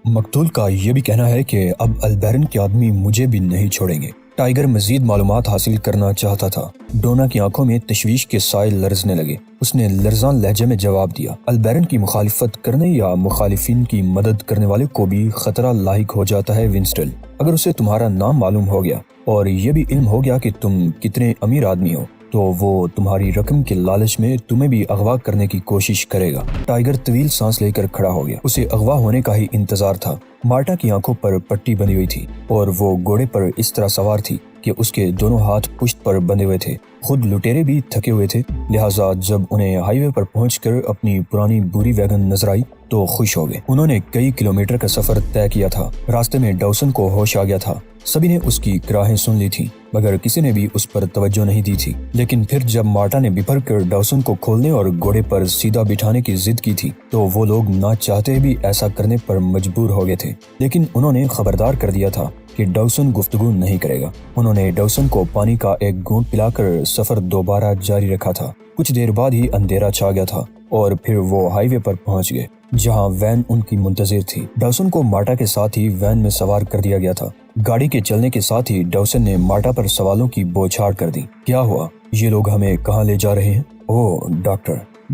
مقتول کا یہ بھی کہنا ہے کہ اب البیرن کے آدمی مجھے بھی نہیں چھوڑیں گے۔ ٹائیگر مزید معلومات حاصل کرنا چاہتا تھا۔ ڈونا کی آنکھوں میں تشویش کے سائے لرزنے لگے۔ اس نے لرزان لہجے میں جواب دیا، البیرن کی مخالفت کرنے یا مخالفین کی مدد کرنے والے کو بھی خطرہ لاحق ہو جاتا ہے ونسٹن۔ اگر اسے تمہارا نام معلوم ہو گیا اور یہ بھی علم ہو گیا کہ تم کتنے امیر آدمی ہو تو وہ تمہاری رقم کے لالچ میں تمہیں بھی اغوا کرنے کی کوشش کرے گا۔ ٹائیگر طویل سانس لے کر کھڑا ہو گیا۔ اسے اغوا ہونے کا ہی انتظار تھا۔ مارٹا کی آنکھوں پر پٹی بندھی ہوئی تھی اور وہ گھوڑے پر اس طرح سوار تھی کہ اس کے دونوں ہاتھ پشت پر بندھے ہوئے تھے۔ خود لٹیرے بھی تھکے ہوئے تھے، لہٰذا جب انہیں ہائی وے پر پہنچ کر اپنی پرانی بری ویگن نظر آئی تو خوش ہو گئے۔ انہوں نے کئی کلومیٹر کا سفر طے کیا تھا۔ راستے میں ڈاوسن کو ہوش آ گیا تھا۔ سبھی نے اس کی کراہیں سن لی تھی مگر کسی نے بھی اس پر توجہ نہیں دی تھی۔ لیکن پھر جب مارٹا نے بپھر کر ڈاوسن کو کھولنے اور گھوڑے پر سیدھا بٹھانے کی ضد کی تھی تو وہ لوگ نہ چاہتے بھی ایسا کرنے پر مجبور ہو گئے تھے۔ لیکن انہوں نے خبردار کر دیا تھا کہ ڈاوسن گفتگو نہیں کرے گا۔ انہوں نے ڈاوسن کو پانی کا ایک گھونٹ پلا کر سفر دوبارہ جاری رکھا تھا۔ کچھ دیر بعد ہی اندھیرا چھا گیا تھا اور پھر وہ ہائی وے پر پہنچ گئے جہاں وین ان کی منتظر تھی۔ ڈاوسن کو مارٹا کے ساتھ ہی وین میں سوار کر دیا گیا تھا۔ گاڑی کے چلنے کے ساتھ ہی ڈاوسن نے مارٹا پر سوالوں کی بوچھاڑ کر دی۔ کیا ہوا؟ یہ لوگ ہمیں کہاں لے جا رہے ہیں؟ اوہ ڈاکٹر،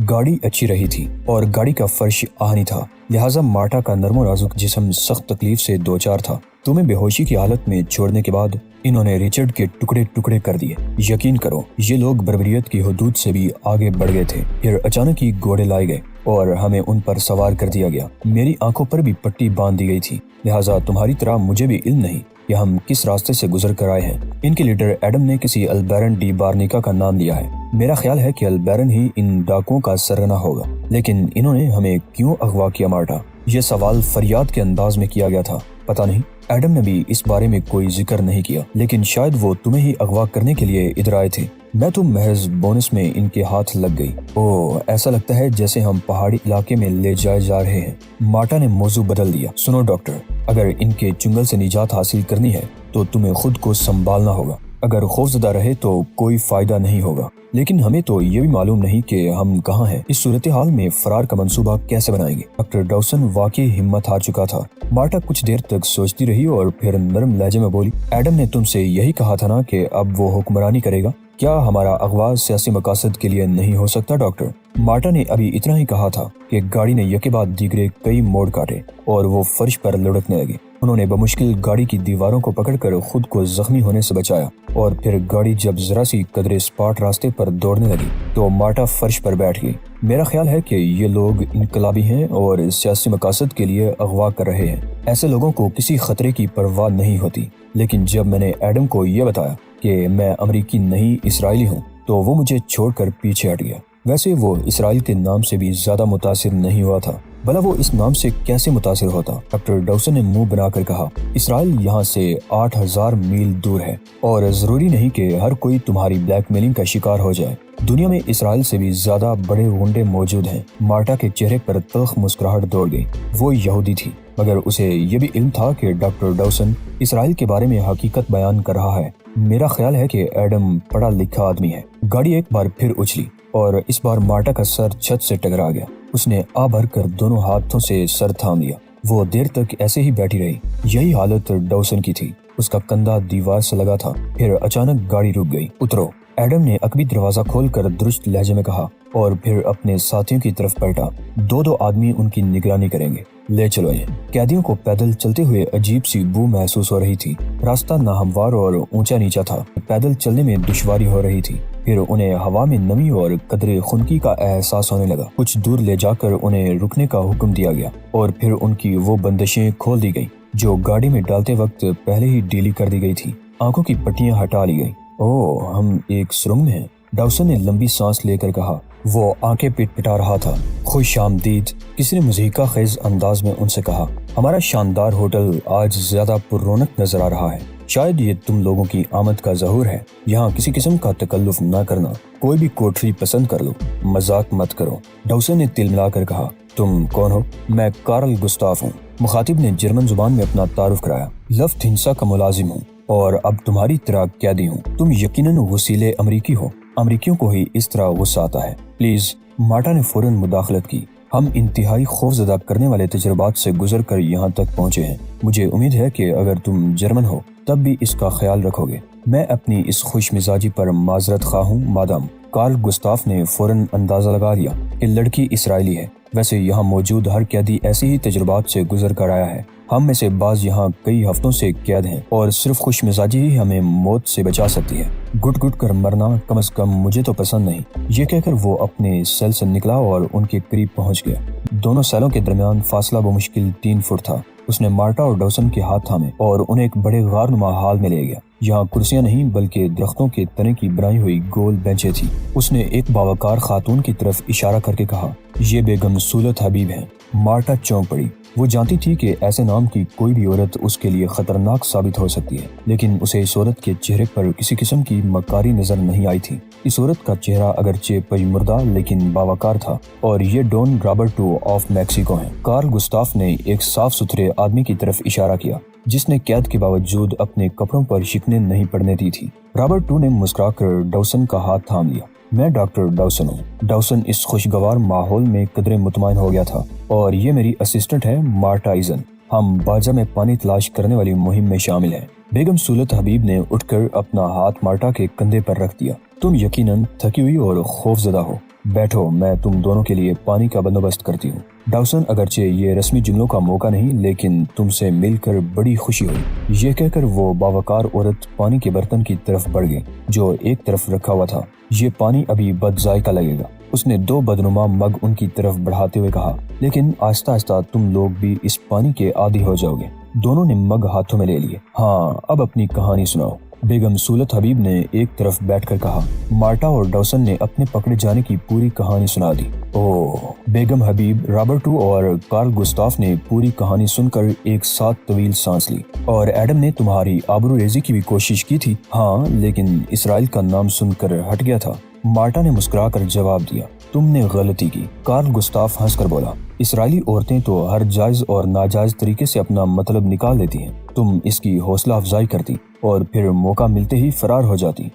گاڑی اچھی رہی تھی اور گاڑی کا فرش آہنی تھا، لہٰذا مارٹا کا نرم و نازک جسم سخت تکلیف سے دوچار تھا۔ تمہیں بے ہوشی کی حالت میں چھوڑنے کے بعد انہوں نے ریچرڈ کے ٹکڑے ٹکڑے کر دیے۔ یقین کرو یہ لوگ بربریت کی حدود سے بھی آگے بڑھ گئے تھے۔ پھر اچانک ہی گھوڑے لائے گئے اور ہمیں ان پر سوار کر دیا گیا۔ میری آنکھوں پر بھی پٹی باندھ دی گئی تھی، لہٰذا تمہاری طرح مجھے بھی علم نہیں کہ ہم کس راستے سے گزر کر آئے ہیں۔ ان کے لیڈر ایڈم نے کسی البیرن ڈی بارنیکا کا نام لیا ہے۔ میرا خیال ہے کہ البیرن ہی ان ڈاکوؤں کا سرغنہ ہوگا۔ لیکن انہوں نے ہمیں کیوں اغوا کیا مارٹا؟ یہ سوال فریاد کے انداز میں کیا گیا تھا۔ پتہ نہیں، ایڈم نے بھی اس بارے میں کوئی ذکر نہیں کیا، لیکن شاید وہ تمہیں ہی اغوا کرنے کے لیے ادھر آئے تھے۔ میں تو محض بونس میں ان کے ہاتھ لگ گئی۔ اوہ، ایسا لگتا ہے جیسے ہم پہاڑی علاقے میں لے جائے جا رہے ہیں۔ مارٹا نے موضوع بدل دیا۔ سنو ڈاکٹر، اگر ان کے چنگل سے نجات حاصل کرنی ہے تو تمہیں خود کو سنبھالنا ہوگا۔ اگر خوفزدہ رہے تو کوئی فائدہ نہیں ہوگا۔ لیکن ہمیں تو یہ بھی معلوم نہیں کہ ہم کہاں ہیں۔ اس صورتحال میں فرار کا منصوبہ کیسے بنائیں گے؟ ڈاکٹر ڈاوسن واقعی ہمت ہار چکا تھا۔ مارٹا کچھ دیر تک سوچتی رہی اور پھر نرم لہجے میں بولی، ایڈم نے تم سے یہی کہا تھا نا کہ اب وہ حکمرانی کرے گا؟ کیا ہمارا اغوا سیاسی مقاصد کے لیے نہیں ہو سکتا ڈاکٹر؟ مارٹا نے ابھی اتنا ہی کہا تھا کہ گاڑی نے یکے بعد دیگرے کئی موڑ کاٹے اور وہ فرش پر لڑکنے لگے۔ انہوں نے بمشکل گاڑی کی دیواروں کو پکڑ کر خود کو زخمی ہونے سے بچایا اور پھر گاڑی جب ذرا سی قدرے سپاٹ راستے پر دوڑنے لگی تو مارٹا فرش پر بیٹھ گئی۔ میرا خیال ہے کہ یہ لوگ انقلابی ہیں اور سیاسی مقاصد کے لیے اغوا کر رہے ہیں۔ ایسے لوگوں کو کسی خطرے کی پرواہ نہیں ہوتی۔ لیکن جب میں نے ایڈم کو یہ بتایا کہ میں امریکی نہیں اسرائیلی ہوں تو وہ مجھے چھوڑ کر پیچھے ہٹ گیا۔ ویسے وہ اسرائیل کے نام سے بھی زیادہ متاثر نہیں ہوا تھا۔ بھلا وہ اس نام سے کیسے متاثر ہوتا؟ ڈاکٹر ڈاوسن نے منہ بنا کر کہا، اسرائیل یہاں سے 8000 میل دور ہے اور ضروری نہیں کہ ہر کوئی تمہاری بلیک میلنگ کا شکار ہو جائے۔ دنیا میں اسرائیل سے بھی زیادہ بڑے غنڈے موجود ہیں۔ مارٹا کے چہرے پر تلخ مسکراہٹ دوڑ گئی۔ وہ یہودی تھی مگر اسے یہ بھی علم تھا کہ ڈاکٹر ڈاوسن اسرائیل کے بارے میں حقیقت بیان کر رہا ہے۔ میرا خیال ہے کہ ایڈم پڑھا لکھا آدمی ہے۔ گاڑی ایک بار پھر اچھلی اور اس بار مارٹا کا سر چھت سے ٹکرا گیا۔ اس نے آ بھر کر دونوں ہاتھوں سے سر تھام لیا۔ وہ دیر تک ایسے ہی بیٹھی رہی۔ یہی حالت ڈاوسن کی تھی۔ اس کا کندھا دیوار سے لگا تھا۔ پھر اچانک گاڑی رک گئی۔ اترو، ایڈم نے عقبی دروازہ کھول کر درست لہجے میں کہا اور پھر اپنے ساتھیوں کی طرف پلٹا۔ دو آدمی ان کی نگرانی کریں گے، لے چلو انہیں۔ قیدیوں کو پیدل چلتے ہوئے عجیب سی بو محسوس ہو رہی تھی۔ راستہ ناہموار اور اونچا نیچا تھا۔ پیدل چلنے میں دشواری ہو رہی تھی۔ پھر انہیں ہوا میں نمی اور قدرے خنکی کا احساس ہونے لگا۔ کچھ دور لے جا کر انہیں رکنے کا حکم دیا گیا اور پھر ان کی وہ بندشیں کھول دی گئیں جو گاڑی میں ڈالتے وقت پہلے ہی ڈھیلی کر دی گئی تھی۔ آنکھوں کی پٹیاں ہٹا لی گئیں۔ اوہ، ہم ایک سرنگ میں ہیں، ڈاوسن نے لمبی سانس لے کر کہا۔ وہ آنکھیں پٹ پٹا رہا تھا۔ خوش آمدید، کسی نے مضحکہ خیز انداز میں ان سے کہا۔ ہمارا شاندار ہوٹل آج زیادہ پر رونق نظر آ رہا ہے۔ شاید یہ تم لوگوں کی آمد کا ظہور ہے۔ یہاں کسی قسم کا تکلف نہ کرنا، کوئی بھی کوٹری پسند کر لو، مذاق مت کرو۔ ڈاوسن نے تل ملا کر کہا، تم کون ہو؟ میں کارل گستاف ہوں۔ مخاطب نے جرمن زبان میں اپنا تعارف کرایا۔ لفت ہنسا کا ملازم ہوں اور اب تمہاری طرح قیدی ہوں۔ تم یقیناً غسیل امریکی ہو۔ امریکیوں کو ہی اس طرح غصہ آتا ہے۔ پلیز، مارٹا نے فوراً مداخلت کی۔ ہم انتہائی خوفزدہ کرنے والے تجربات سے گزر کر یہاں تک پہنچے ہیں۔ مجھے امید ہے کہ اگر تم جرمن ہو تب بھی اس کا خیال رکھو گے۔ میں اپنی اس خوش مزاجی پر معذرت خواہ ہوں مادام۔ کارل گستاف نے فوراً اندازہ لگا لیا کہ لڑکی اسرائیلی ہے۔ ویسے یہاں موجود ہر قیدی ایسے ہی تجربات سے گزر کر آیا ہے۔ ہم میں سے بعض یہاں کئی ہفتوں سے قید ہیں اور صرف خوش مزاجی ہی ہمیں موت سے بچا سکتی ہے۔ گٹ گٹ کر مرنا کم از کم مجھے تو پسند نہیں۔ یہ کہہ کر وہ اپنے سیل سے نکلا اور ان کے قریب پہنچ گیا۔ دونوں سیلوں کے درمیان فاصلہ بمشکل 3 فٹ تھا۔ اس نے مارٹا اور ڈاوسن کے ہاتھ تھامے اور انہیں ایک بڑے غار نما ہال میں لے گیا۔ یہاں کرسیاں نہیں بلکہ درختوں کے تنے کی بنائی ہوئی گول بینچیں تھیں۔ اس نے ایک باوقار خاتون کی طرف اشارہ کر کے کہا، یہ بیگم سولت حبیب ہیں۔ مارٹا چونک پڑی۔ وہ جانتی تھی کہ ایسے نام کی کوئی بھی عورت اس کے لیے خطرناک ثابت ہو سکتی ہے، لیکن اسے اس عورت کے چہرے پر کسی قسم کی مکاری نظر نہیں آئی تھی۔ اس عورت کا چہرہ اگرچہ پژمردہ لیکن باوقار تھا، اور یہ ڈون رابرٹو آف میکسیکو ہیں۔ کارل گستاف نے ایک صاف ستھرے آدمی کی طرف اشارہ کیا جس نے قید کے باوجود اپنے کپڑوں پر شکنیں نہیں پڑنے دی تھی۔ رابرٹو نے مسکرا کر ڈاوسن کا ہاتھ تھام لیا۔ میں ڈاکٹر ڈاوسن ہوں۔ ڈاوسن اس خوشگوار ماحول میں قدرے مطمئن ہو گیا تھا۔ اور یہ میری اسسٹنٹ ہے مارٹا ایزن۔ ہم باجا میں پانی تلاش کرنے والی مہم میں شامل ہیں۔ بیگم سولت حبیب نے اٹھ کر اپنا ہاتھ مارٹا کے کندھے پر رکھ دیا۔ تم یقیناً تھکی ہوئی اور خوفزدہ ہو۔ بیٹھو، میں تم دونوں کے لیے پانی کا بندوبست کرتی ہوں۔ ڈاوسن، اگرچہ یہ رسمی جملوں کا موقع نہیں لیکن تم سے مل کر بڑی خوشی ہوئی۔ یہ کہہ کر وہ باوقار عورت پانی کے برتن کی طرف بڑھ گئی جو ایک طرف رکھا ہوا تھا۔ یہ پانی ابھی بد ذائقہ لگے گا، اس نے 2 بدنما مگ ان کی طرف بڑھاتے ہوئے کہا، لیکن آہستہ آہستہ تم لوگ بھی اس پانی کے عادی ہو جاؤ گے۔ دونوں نے مگ ہاتھوں میں لے لیے۔ ہاں، اب اپنی کہانی سناؤ، بیگم سولت حبیب نے ایک طرف بیٹھ کر کہا۔ مارٹا اور ڈاوسن نے اپنے پکڑے جانے کی پوری کہانی سنا دی۔ اوہ، بیگم حبیب، رابرٹو اور کارل گستاف نے پوری کہانی سن کر ایک ساتھ طویل سانس لی۔ اور ایڈم نے تمہاری آبرو ریزی کی بھی کوشش کی تھی؟ ہاں، لیکن اسرائیل کا نام سن کر ہٹ گیا تھا۔ مارٹا نے مسکرا کر جواب دیا۔ تم نے غلطی کی۔ کارل گستاف ہنس کر بولا، اسرائیلی عورتیں تو ہر جائز اور ناجائز طریقے سے اپنا مطلب نکال لیتی ہیں۔ تم اس کی حوصلہ افزائی کرتی اور پھر موقع ملتے ہی فرار ہو جاتی۔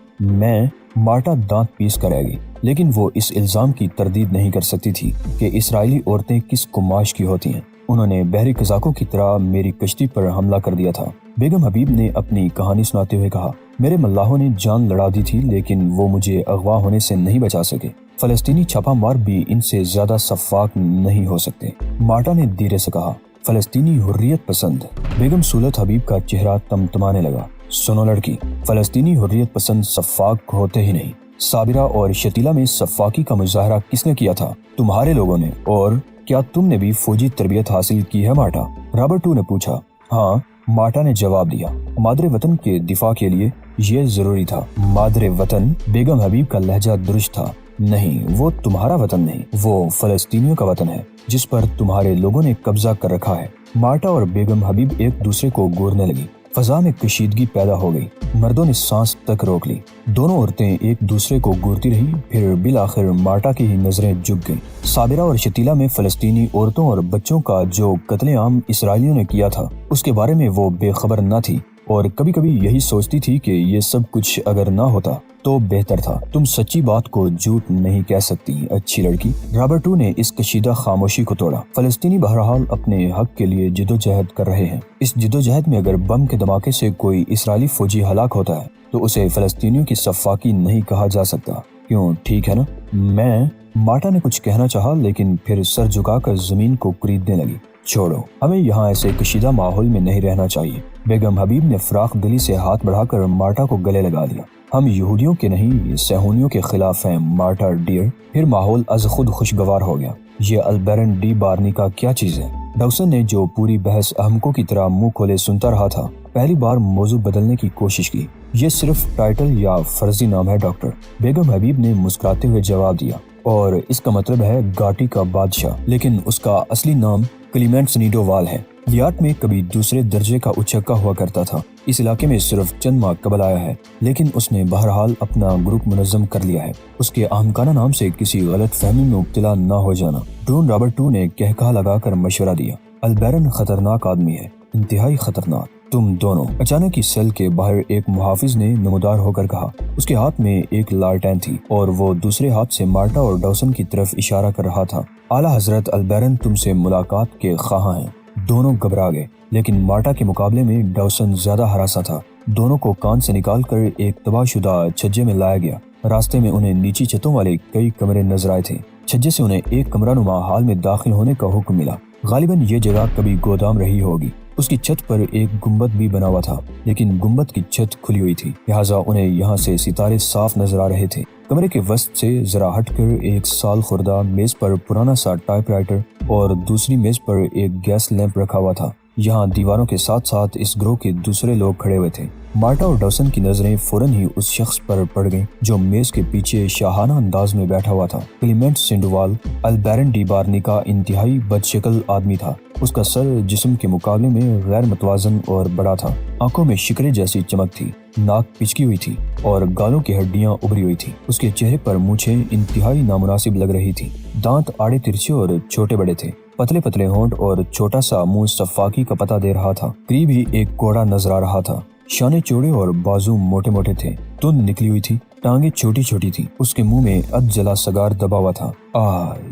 مارٹا دانت پیس کر رہ گئی، لیکن وہ اس الزام کی تردید نہیں کر سکتی تھی کہ اسرائیلی عورتیں کس کماش کی ہوتی ہیں۔ انہوں نے بحری قزاقوں کی طرح میری کشتی پر حملہ کر دیا تھا۔ بیگم حبیب نے اپنی کہانی سناتے ہوئے کہا، میرے ملاحوں نے جان لڑا دی تھی لیکن وہ مجھے اغوا ہونے سے نہیں بچا سکے۔ فلسطینی چھاپا مار بھی ان سے زیادہ شفاف نہیں ہو سکتے۔ مارٹا نے دھیرے سے کہا، فلسطینی حریت پسند۔ بیگم سولت حبیب کا چہرہ تمتمانے لگا۔ سنو لڑکی، فلسطینی حریت پسند شفاق ہوتے ہی نہیں۔ صابرہ اور شتیلہ میں شفاقی کا مظاہرہ کس نے کیا تھا؟ تمہارے لوگوں نے۔ اور کیا تم نے بھی فوجی تربیت حاصل کی ہے مارٹا؟ رابرٹو نے پوچھا۔ ہاں، مارٹا نے جواب دیا، مادر وطن کے دفاع کے لیے یہ ضروری تھا۔ مادر وطن؟ بیگم حبیب کا لہجہ درست تھا۔ نہیں، وہ تمہارا وطن نہیں، وہ فلسطینیوں کا وطن ہے جس پر تمہارے لوگوں نے قبضہ کر رکھا ہے۔ مارٹا اور بیگم حبیب ایک دوسرے کو گورنے لگی۔ فضا میں کشیدگی پیدا ہو گئی۔ مردوں نے سانس تک روک لی۔ دونوں عورتیں ایک دوسرے کو گورتی رہی، پھر بالآخر مارٹا کی ہی نظریں جھک گئیں۔ صابرہ اور شتیلہ میں فلسطینی عورتوں اور بچوں کا جو قتل عام اسرائیلیوں نے کیا تھا اس کے بارے میں وہ بے خبر نہ تھی، اور کبھی کبھی یہی سوچتی تھی کہ یہ سب کچھ اگر نہ ہوتا تو بہتر تھا۔ تم سچی بات کو جھوٹ نہیں کہہ سکتی، اچھی لڑکی۔ رابرٹو نے اس کشیدہ خاموشی کو توڑا۔ فلسطینی بہرحال اپنے حق کے لیے جدوجہد کر رہے ہیں۔ اس جدوجہد میں اگر بم کے دھماکے سے کوئی اسرائیلی فوجی ہلاک ہوتا ہے تو اسے فلسطینیوں کی شفاقی نہیں کہا جا سکتا۔ کیوں، ٹھیک ہے نا؟ مارٹا نے کچھ کہنا چاہا لیکن پھر سر جھکا کر زمین کو کوریدنے لگی۔ چھوڑو، ہمیں یہاں ایسے کشیدہ ماحول میں نہیں رہنا چاہیے۔ بیگم حبیب نے فراخ دلی سے ہاتھ بڑھا کر مارٹا کو گلے لگا لیا۔ ہم یہودیوں کے نہیں، صہیونیوں کے خلاف ہیں مارٹا ڈیئر۔ پھر ماحول از خود خوشگوار ہو گیا۔ یہ البرن ڈی بارنی کا کیا چیز ہے؟ ڈاوسن نے، جو پوری بحث احمقوں کی طرح منہ کھولے سنتا رہا تھا، پہلی بار موضوع بدلنے کی کوشش کی۔ یہ صرف ٹائٹل یا فرضی نام ہے ڈاکٹر، بیگم حبیب نے مسکراتے ہوئے جواب دیا، اور اس کا مطلب ہے گاٹی کا بادشاہ، لیکن اس کا اصلی نام کلیمنٹ سنیڈو وال ہے۔ لیاٹ میں کبھی دوسرے درجے کا اچکا ہوا کرتا تھا۔ اس علاقے میں صرف چند ماہ قبل آیا ہے، لیکن اس نے بہرحال اپنا گروپ منظم کر لیا ہے۔ اس کے احمقانہ نام سے کسی غلط فہمی میں مبتلا نہ ہو جانا۔ ڈون رابرٹو نے کہکہا لگا کر مشورہ دیا، البرن خطرناک آدمی ہے، انتہائی خطرناک۔ تم دونوں۔ اچانک ہی سیل کے باہر ایک محافظ نے نمودار ہو کر کہا۔ اس کے ہاتھ میں ایک لالٹین تھی اور وہ دوسرے ہاتھ سے مارٹا اور ڈاوسن کی طرف اشارہ کر رہا تھا۔ اعلیٰ حضرت البیرن تم سے ملاقات کے خواہاں ہیں۔ دونوں گھبرا گئے، لیکن مارٹا کے مقابلے میں ڈاوسن زیادہ ہراساں تھا۔ دونوں کو کان سے نکال کر ایک تباہ شدہ چھجے میں لایا گیا۔ راستے میں انہیں نیچی چھتوں والے کئی کمرے نظر آئے تھے۔ چھجے سے انہیں ایک کمرہ نما ہال میں داخل ہونے کا حکم ملا۔ غالباً یہ جگہ کبھی گودام رہی ہوگی۔ اس کی چھت پر ایک گنبد بھی بنا ہوا تھا، لیکن گنبد کی چھت کھلی ہوئی تھی، لہٰذا انہیں یہاں سے ستارے صاف نظر آ رہے تھے۔ کمرے کے وسط سے ذرا ہٹ کر ایک سال خوردہ میز پر پرانا سا ٹائپ رائٹر اور دوسری میز پر ایک گیس لیمپ رکھا ہوا تھا۔ یہاں دیواروں کے ساتھ ساتھ اس گروہ کے دوسرے لوگ کھڑے ہوئے تھے۔ مارٹا اور ڈاوسن کی نظریں فوراً ہی اس شخص پر پڑ گئیں جو میز کے پیچھے شاہانہ انداز میں بیٹھا ہوا تھا۔ کلیمنٹ سینڈوال البیرن ڈی بارنی کا انتہائی بد شکل آدمی تھا۔ اس کا سر جسم کے مقابلے میں غیر متوازن اور بڑا تھا۔ آنکھوں میں شکرے جیسی چمک تھی، ناک پچکی ہوئی تھی اور گالوں کی ہڈیاں ابری ہوئی تھی۔ اس کے چہرے پر مونچھیں انتہائی نامناسب لگ رہی تھی۔ دانت آڑے ترچھے اور چھوٹے بڑے تھے۔ پتلے پتلے ہونٹ اور چھوٹا سا منہ صفاقی کا پتہ دے رہا تھا۔ قریب ہی ایک کوڑا نظر آ رہا تھا۔ شانے چوڑے اور بازو موٹے موٹے تھے، تند نکلی ہوئی تھی، ٹانگیں چھوٹی چھوٹی تھی۔ اس کے منہ میں اد جلا سگار دبا ہوا تھا۔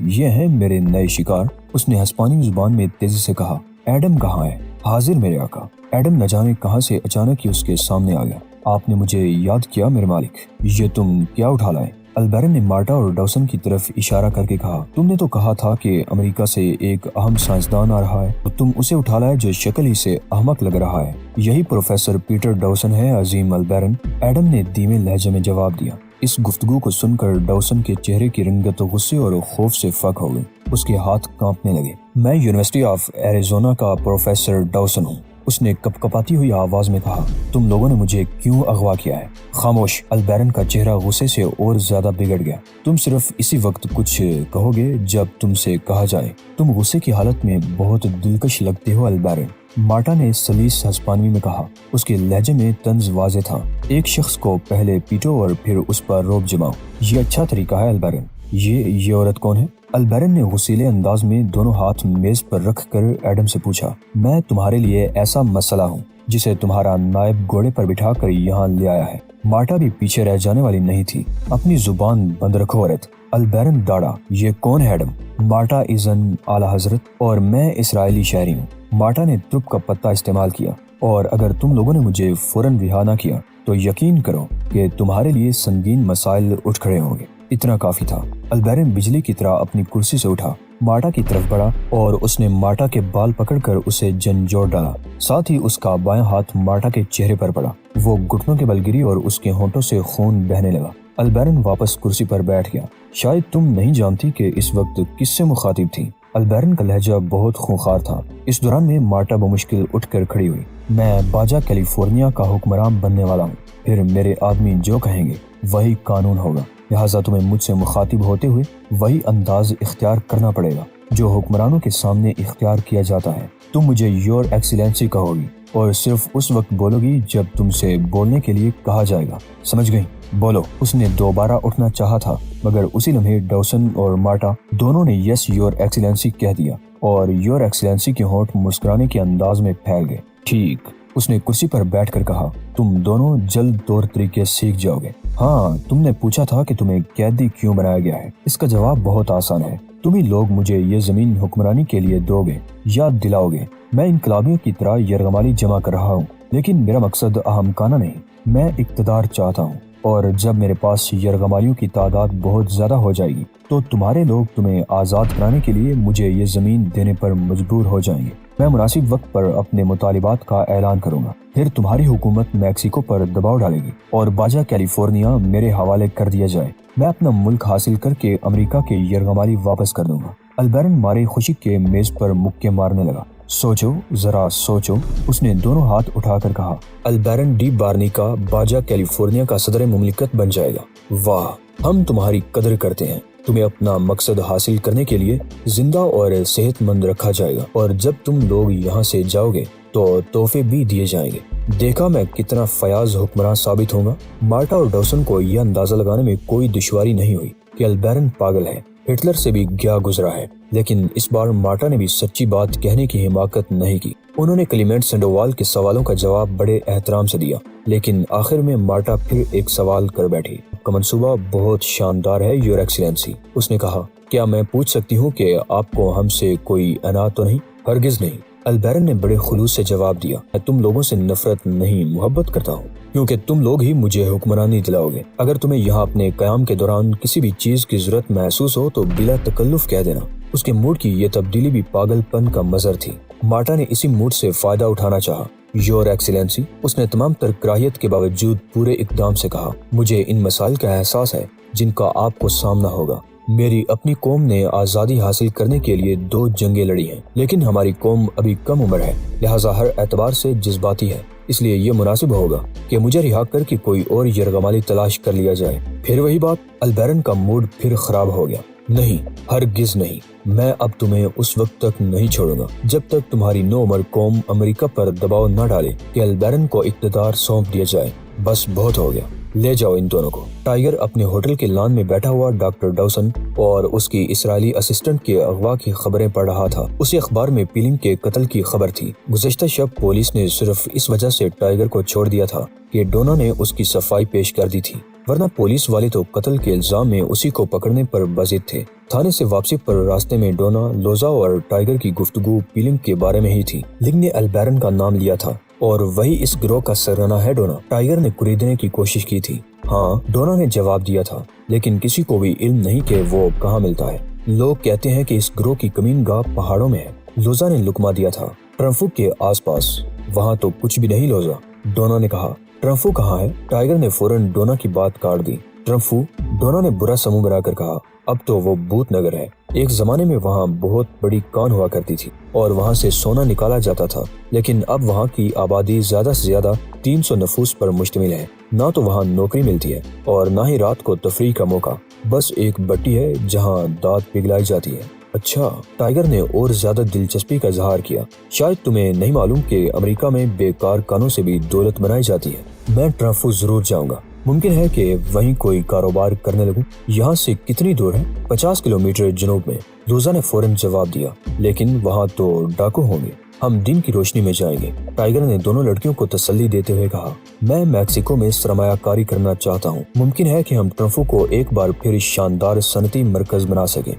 یہ ہیں میرے نئے شکار، اس نے ہسپانوی زبان میں تیزی سے کہا۔ ایڈم کہاں ہے؟ حاضر میرے آقا۔ ایڈم نہ جانے کہاں سے اچانک ہی اس کے سامنے آ گیا۔ آپ نے مجھے یاد کیا میرے مالک، یہ تم کیا اٹھا لائے؟ البیرن نے مارٹا اور ڈاوسن کی طرف اشارہ کر کے کہا، تم نے تو کہا تھا کہ امریکہ سے ایک اہم سائنسدان آ رہا ہے اور تم اسے اٹھا لائے جو شکل ہی سے احمق لگ رہا ہے۔ یہی پروفیسر پیٹر ڈاوسن ہے عظیم البیرن، ایڈم نے دھیمے لہجے میں جواب دیا۔ اس گفتگو کو سن کر ڈاوسن کے چہرے کی رنگت غصے اور خوف سے فاق ہو گئی۔ اس کے ہاتھ کانپنے لگے۔ میں یونیورسٹی آف ایریزونا کا پروفیسر ڈاوسن ہوں، اس نے کپ کپاتی ہوئی آواز میں کہا۔ تم لوگوں نے مجھے کیوں اغوا کیا ہے؟ خاموش۔ البیرن کا چہرہ غصے سے اور زیادہ بگڑ گیا۔ تم صرف اسی وقت کچھ کہو گے جب تم سے کہا جائے۔ تم غصے کی حالت میں بہت دلکش لگتے ہو البیرن، مارٹا نے سلیس ہسپانوی میں کہا۔ اس کے لہجے میں طنز واضح تھا۔ ایک شخص کو پہلے پیٹو اور پھر اس پر روب جماؤ، یہ اچھا طریقہ ہے البیرن۔ یہ عورت کون ہے؟ البیرن نے غصیلے انداز میں دونوں ہاتھ میز پر رکھ کر ایڈم سے پوچھا۔ میں تمہارے لیے ایسا مسئلہ ہوں جسے تمہارا نائب گھوڑے پر بٹھا کر یہاں لے آیا ہے۔ مارٹا بھی پیچھے رہ جانے والی نہیں تھی۔ اپنی زبان بند رکھو عورت۔ البیرن داڑا۔ یہ کون ہے ایڈم؟ مارٹا اذن اعلیٰ حضرت، اور میں اسرائیلی شہری ہوں۔ مارٹا نے ترپ کا پتہ استعمال کیا، اور اگر تم لوگوں نے مجھے فوراً رہا نہ کیا تو یقین کرو کہ تمہارے لیے سنگین مسائل اٹھ کھڑے ہوں گے۔ اتنا کافی تھا۔ البیرن بجلی کی طرح اپنی کرسی سے اٹھا، مارٹا کی طرف بڑھا اور اس نے مارٹا کے بال پکڑ کر اسے جھنجھوڑ ڈالا۔ ساتھ ہی اس کا بایاں ہاتھ مارٹا کے چہرے پر پڑا۔ وہ گھٹنوں کے بل گری اور اس کے ہونٹوں سے خون بہنے لگا۔ البیرن واپس کرسی پر بیٹھ گیا۔ شاید تم نہیں جانتی کہ اس وقت کس سے مخاطب تھی۔ البیرن کا لہجہ بہت خونخوار تھا۔ اس دوران میں مارٹا بمشکل اٹھ کر کھڑی ہوئی۔ میں باجا کیلیفورنیا کا حکمران بننے والا ہوں، پھر میرے آدمی جو کہیں گے وہی قانون ہوگا، لہٰذا تمہیں مجھ سے مخاطب ہوتے ہوئے وہی انداز اختیار کرنا پڑے گا جو حکمرانوں کے سامنے اختیار کیا جاتا ہے۔ تم مجھے یور ایکسیلنسی کہو گی اور صرف اس وقت بولو گی جب تم سے بولنے کے لیے کہا جائے گا، سمجھ گئی؟ بولو۔ اس نے دوبارہ اٹھنا چاہا تھا، مگر اسی لمحے ڈاوسن اور مارٹا دونوں نے یس یور ایکسیلنسی کہہ دیا اور یور ایکسیلنسی کے ہونٹ مسکرانے کے انداز میں پھیل گئے۔ ٹھیک، اس نے کرسی پر بیٹھ کر کہا، تم دونوں جلد طور طریقے سیکھ جاؤ گے۔ ہاں، تم نے پوچھا تھا کہ تمہیں قیدی کیوں بنایا گیا ہے۔ اس کا جواب بہت آسان ہے۔ تم ہی لوگ مجھے یہ زمین حکمرانی کے لیے دو گے، یاد دلاؤ گے۔ میں انقلابیوں کی طرح یرغمالی جمع کر رہا ہوں، لیکن میرا مقصد احمقانہ نہیں، میں اقتدار چاہتا ہوں، اور جب میرے پاس یرغمالیوں کی تعداد بہت زیادہ ہو جائے گی تو تمہارے لوگ تمہیں آزاد کرانے کے لیے مجھے یہ زمین دینے پر مجبور ہو جائیں گے۔ میں مناسب وقت پر اپنے مطالبات کا اعلان کروں گا، پھر تمہاری حکومت میکسیکو پر دباؤ ڈالے گی اور باجا کیلیفورنیا میرے حوالے کر دیا جائے۔ میں اپنا ملک حاصل کر کے امریکہ کے یرغمالی واپس کر دوں گا۔ البیرن مارے خوشی کے میز پر مکے مارنے لگا۔ سوچو، ذرا سوچو، اس نے دونوں ہاتھ اٹھا کر کہا۔ البیرن ڈی بارنی کا باجا کیلیفورنیا کا صدر مملکت بن جائے گا۔ واہ، ہم تمہاری قدر کرتے ہیں۔ تمہیں اپنا مقصد حاصل کرنے کے لیے زندہ اور صحت مند رکھا جائے گا، اور جب تم لوگ یہاں سے جاؤ گے تو تحفے بھی دیے جائیں گے۔ دیکھا میں کتنا فیاض حکمراں ثابت ہوں گا۔ مارٹا اور ڈاوسن کو یہ اندازہ لگانے میں کوئی دشواری نہیں ہوئی کہ البیرن پاگل ہے۔ ہٹلر سے بھی گیا گزرا ہے، لیکن اس بار مارٹا نے بھی سچی بات کہنے کی حماقت نہیں کی۔ انہوں نے کلیمنٹ سینڈووال کے سوالوں کا جواب بڑے احترام سے دیا، لیکن آخر میں مارٹا پھر ایک سوال کر بیٹھی۔ آپ کا منصوبہ بہت شاندار ہے یور ایکسیلنسی، اس نے کہا۔ کیا میں پوچھ سکتی ہوں کہ آپ کو ہم سے کوئی عنایت تو نہیں؟ ہرگز نہیں، البیرن نے بڑے خلوص سے جواب دیا۔ میں تم لوگوں سے نفرت نہیں، محبت کرتا ہوں، کیونکہ تم لوگ ہی مجھے حکمرانی دلاؤ گے۔ اگر تمہیں یہاں اپنے قیام کے دوران کسی بھی چیز کی ضرورت محسوس ہو تو بلا تکلف کہہ دینا۔ اس کے موڈ کی یہ تبدیلی بھی پاگل پن کا مظہر تھی۔ مارٹا نے اسی موڈ سے فائدہ اٹھانا چاہا۔ یور ایکسیلنسی، اس نے تمام تر کراہیت کے باوجود پورے اقدام سے کہا، مجھے ان مسائل کا احساس ہے جن کا آپ کو سامنا ہوگا۔ میری اپنی قوم نے آزادی حاصل کرنے کے لیے 2 جنگیں لڑی ہیں، لیکن ہماری قوم ابھی کم عمر ہے، لہٰذا ہر اعتبار سے جذباتی ہے۔ اس لیے یہ مناسب ہوگا کہ مجھے رہا کر کے کوئی اور یرغمالی تلاش کر لیا جائے۔ پھر وہی بات، البیرن کا موڈ پھر خراب ہو گیا۔ نہیں، ہرگز نہیں، میں اب تمہیں اس وقت تک نہیں چھوڑوں گا جب تک تمہاری نوعمر قوم امریکہ پر دباؤ نہ ڈالے کہ البیرن کو اقتدار سونپ دیا جائے۔ بس بہت ہو گیا، لے جاؤ ان دونوں کو۔ ٹائیگر اپنے ہوٹل کے لان میں بیٹھا ہوا ڈاکٹر ڈاوسن اور اس کی اسرائیلی اسسٹنٹ کے اغوا کی خبریں پڑھ رہا تھا۔ اسی اخبار میں پیلنگ کے قتل کی خبر تھی۔ گزشتہ شب پولیس نے صرف اس وجہ سے ٹائیگر کو چھوڑ دیا تھا کہ ڈونا نے اس کی صفائی پیش کر دی تھی، ورنہ پولیس والے تو قتل کے الزام میں اسی کو پکڑنے پر بضد تھے۔ تھانے سے واپسی پر راستے میں ڈونا، لوزا اور ٹائیگر کی گفتگو پیلنگ کے بارے میں ہی تھی۔ لنگ نے البیرن کا نام لیا تھا اور وہی اس گروہ کا سرغنہ ہے ڈونا، ٹائیگر نے کریدنے کی کوشش کی تھی۔ ہاں، ڈونا نے جواب دیا تھا، لیکن کسی کو بھی علم نہیں کہ وہ کہاں ملتا ہے۔ لوگ کہتے ہیں کہ اس گروہ کی کمین گاہ پہاڑوں میں ہے۔ لوزا نے لقمہ دیا تھا۔ ٹرمفو کے آس پاس؟ وہاں تو کچھ بھی نہیں لوزا، ڈونا نے کہا۔ ٹرمفو کہاں ہے؟ ٹائیگر نے فوراً ڈونا کی بات کاٹ دی۔ ٹرمفو؟ ڈونا نے برا سمو بنا کر کہا، اب تو وہ بھوت نگر ہے۔ ایک زمانے میں وہاں بہت بڑی کان ہوا کرتی تھی اور وہاں سے سونا نکالا جاتا تھا، لیکن اب وہاں کی آبادی زیادہ سے زیادہ 300 نفوس پر مشتمل ہے۔ نہ تو وہاں نوکری ملتی ہے اور نہ ہی رات کو تفریح کا موقع، بس ایک بٹی ہے جہاں دانت پگھلائی جاتی ہے۔ اچھا، ٹائیگر نے اور زیادہ دلچسپی کا اظہار کیا۔ شاید تمہیں نہیں معلوم کہ امریکہ میں بیکار کانوں سے بھی دولت بنائی جاتی ہے۔ میں ٹرمفو ضرور جاؤں گا، ممکن ہے کہ وہیں کوئی کاروبار کرنے لگوں۔ یہاں سے کتنی دور ہے؟ 50 کلومیٹر جنوب میں، لوزا نے فوراً جواب دیا، لیکن وہاں تو ڈاکو ہوں گے۔ ہم دن کی روشنی میں جائیں گے، ٹائیگر نے دونوں لڑکیوں کو تسلی دیتے ہوئے کہا۔ میں میکسیکو میں سرمایہ کاری کرنا چاہتا ہوں، ممکن ہے کہ ہم ٹرمفو کو ایک بار پھر شاندار صنعتی مرکز بنا سکیں۔